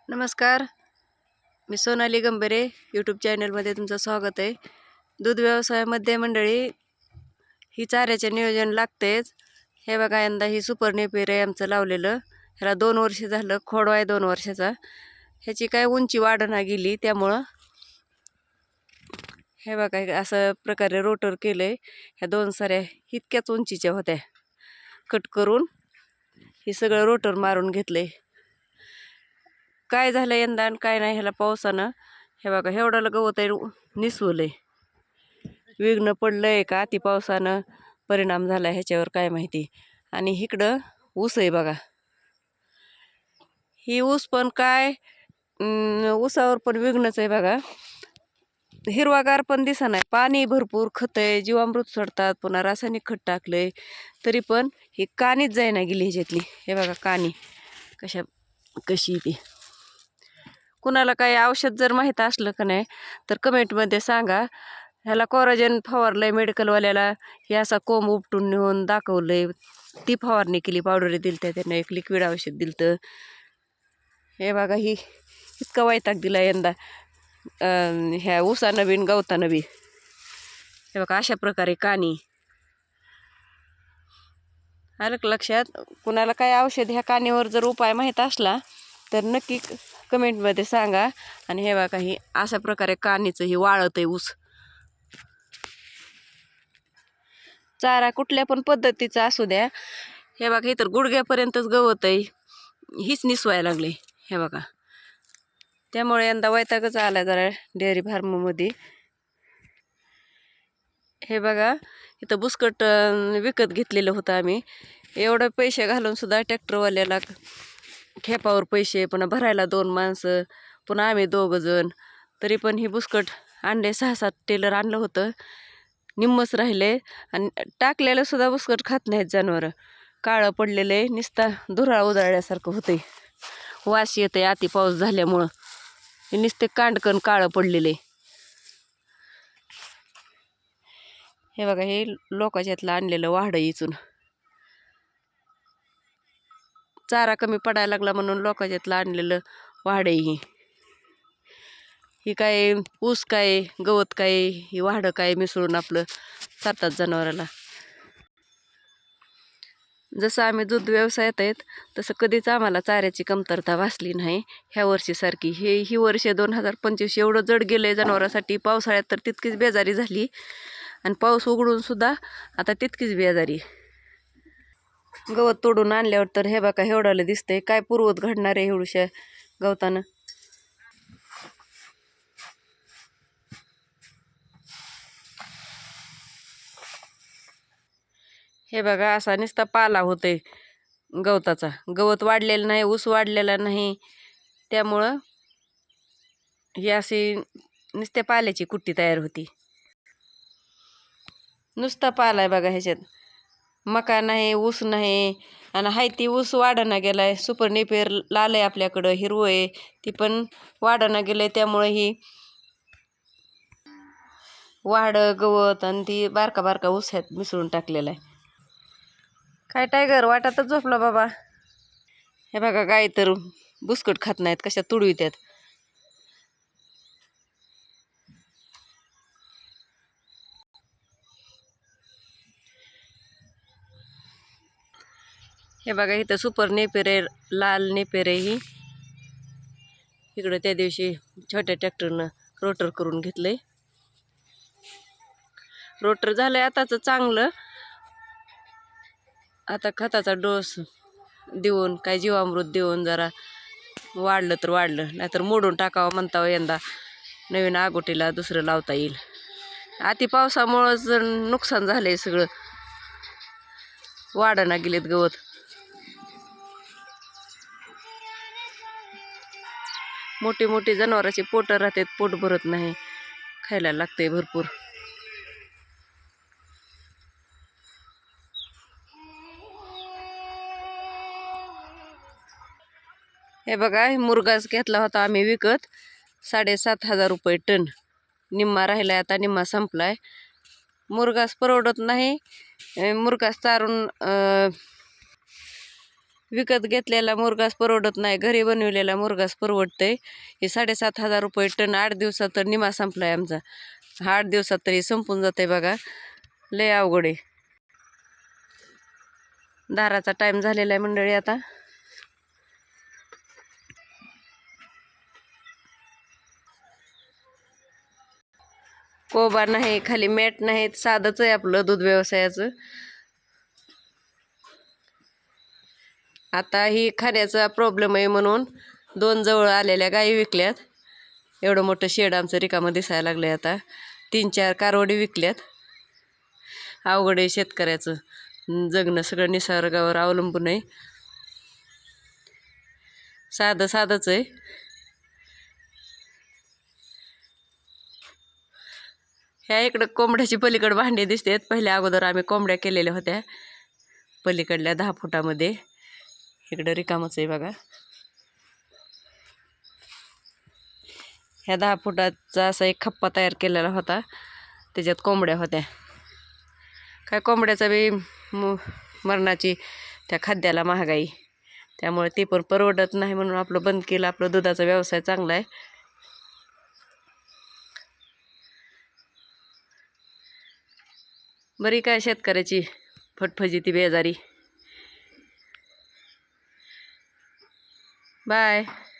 नमस्कार, मी सोनाली गंभीरे यूट्यूब चॅनलमध्ये तुमचं स्वागत आहे. दूध व्यवसायामध्ये मंडळी ही चाऱ्याचे नियोजन लागतेच. हे बघा, यंदा ही सुपर नेपियर आहे आमचं लावलेलं. ह्याला 2 वर्ष झालं, खोडवा आहे 2 वर्षाचा. ह्याची काय उंची वाढना गेली, त्यामुळं हे बघा असं प्रकारे रोटर केलं आहे. ह्या 2 साऱ्या इतक्याच उंचीच्या होत्या, कट करून ही सगळं रोटर मारून घेतलं आहे. काय झालं यंदा आणि काय नाही, ह्याला पावसानं हे बघा एवढं गवत आहे निसवलंय. विघ्न पडलंय का अति पावसानं परिणाम झाला ह्याच्यावर काय माहिती. आणि इकडं ऊस आहे बघा, ही ऊस पण काय ऊसावर पण विघ्नच आहे बघा. हिरवागार पण दिसा नाही, पाणी भरपूर, खत आहे, जीवामृत सोडतात, पुन्हा रासायनिक खत टाकलंय, तरी पण ही कानीच जाईना गेली ह्याच्यातली. हे बघा कानी कशी ती. कुणाला काही औषध जर माहीत असलं का नाही तर कमेंटमध्ये सांगा. ह्याला कोराजेन फवारलंय मेडिकलवाल्याला, हे असा कोंब उपटून नेऊन दाखवलंय, ती फवारणी केली, पावडर दिली त्यानं, एक लिक्विड औषध दिलं. हे बघा ही इतका वैताग दिला यंदा ह्या ऊसानं बी गवतानं बी. हे बघा अशा प्रकारे कानी. आलं का लक्षात? कुणाला काय औषध ह्या कानीवर जर उपाय माहीत असला तर नक्की कमेंटमध्ये सांगा. आणि हे बघा ही अशा प्रकारे कानीचं ही वाळत आहे ऊस. चारा कुठल्या पण पद्धतीचा असू द्या, हे बघा इतर गुडघ्यापर्यंतच गवत आहे, हीच निसवायला लागले. हे बघा, त्यामुळे यंदा वैतागच आला जरा डेअरी फार्ममध्ये. हे बघा इथं बुसकट विकत घेतलेलं होतं आम्ही. एवढं पैसे घालून सुद्धा ट्रॅक्टरवाल्याला खेपावर पैसे, पुन्हा भरायला 2 माणसं, पुन्हा आम्ही 2 जण, तरी पण ही बुसकट आणले 6-7 टेलर आणलं होतं, निम्मच राहिले. आणि टाकलेलं सुद्धा बुसकट खात नाहीत जनावरं. काळं पडलेलं आहे, नुसता धुराळ उधळल्यासारखं होतंय, वास येते अति पाऊस झाल्यामुळं. हे नुसते कांडकण काळं पडलेले. हे बघा हे लोकांच्यातलं आणलेलं वाढ इचून. चारा कमी पडायला लागला म्हणून लोकांच्यातलं आणलेलं वाढ ही काय ऊस काय गवत काय ही वाढ काय मिसळून आपलं चारतात जनावराला. जसं आम्ही दूध व्यवसायात आहेत तसं कधीच आम्हाला चाऱ्याची कमतरता भासली नाही ह्या वर्षीसारखी. ही वर्ष 2025 एवढं जड गेलंय जनावरांसाठी. पावसाळ्यात तर तितकीच बेजारी झाली, आणि पाऊस उघडून सुद्धा आता तितकीच बेजारी. गवत तोडून आणल्यावर तर हे बघा एवढालं दिसतंय. काय पूर्वत घडणार आहे एवढ्या गवतानं. हे बघा असा नुसता पाला होतोय गवताचा. गवत वाढलेलं नाही, ऊस वाढलेला नाही, त्यामुळं ही अशी नुसत्या पाल्याची कुट्टी तयार होती. नुसता पाला आहे बघा ह्याच्यात. मका नाही, ऊस नाही, आणि हाय ती ऊस वाढना गेलाय. सुपर नेपियर लाल आहे आपल्याकडं, हिरवं आहे, ती पण वाढना गेलंय. त्यामुळे ही वाढ गवत आणि ती बारका बारका ऊस ह्यात मिसळून टाकलेला आहे. काय टायगर वाटातच झोपला बाबा. हे बघा गाय तर बुसकट खात नाहीत, कशा तुडवित्यात. हे बघा इथं सुपर नेपेर आहे, लाल नेपेर आहे ही. इकडं त्या दिवशी छोट्या ट्रॅक्टरनं रोटर करून घेतलंय. रोटर झालंय आताच चांगलं. आता खताचा डोस देऊन काय जीवामृत देऊन जरा वाढलं तर वाढलं, नाहीतर मोडून टाकावं म्हणतावं यंदा. नवीन आगोटीला दुसरं लावता येईल. अति पावसामुळं जर नुकसान झालंय सगळं, वाढना गेलेत गवत. मोठी मोठी जनावरांची पोटं राहतात, पोट भरत नाही, खायला लागतंय भरपूर. हे बघा मुरगास घेतला होता आम्ही विकत, 7,500 रुपये टन. निम्मा राहिलाय आता, निम्मा संपलाय. मुरगास परवडत नाही. मुरगास चारून विकत घेतलेला मुरघास परवडत नाही, घरी बनवलेला मुरघास परवडतंय. हे 7,500 रुपये टन. 8 दिवसात तर निमा संपलाय आमचा. 8 दिवसात तरी संपून जाते बघा. लय अवघड आहे. दाराचा टाइम झालेला आहे मंडळी आता. कोबा नाही, खाली मॅट नाहीत, साधंच आहे आपलं दूध व्यवसायाचं. आता ही खाण्याचा प्रॉब्लेम आहे म्हणून 2 जवळ आलेल्या गायी विकल्यात. एवढं मोठं शेड आमचं रिकामं दिसायला लागलंय आता. 3-4 कारवडी विकल्यात. अवघड आहे शेतकऱ्याचं जगणं, सगळं निसर्गावर अवलंबून आहे. साधंच आहे. ह्या इकडं कोंबड्याची पलीकडे भांडी दिसतात. पहिल्या अगोदर आम्ही कोंबड्या केलेल्या होत्या पलीकडल्या 10 फुटामध्ये. इकडं रिकामच आहे बघा. ह्या 10 फुटाचा असा एक खप्पा तयार केलेला होता, त्याच्यात कोंबड्या होत्या. काय कोंबड्याचा बी मरणाची त्या खाद्याला महागाई, त्यामुळे ते पण परवडत नाही म्हणून आपलं बंद केलं. आपलं दुधाचा व्यवसाय चांगला आहे. बरी काय शेतकऱ्याची फटफजी बेजारी. बाय.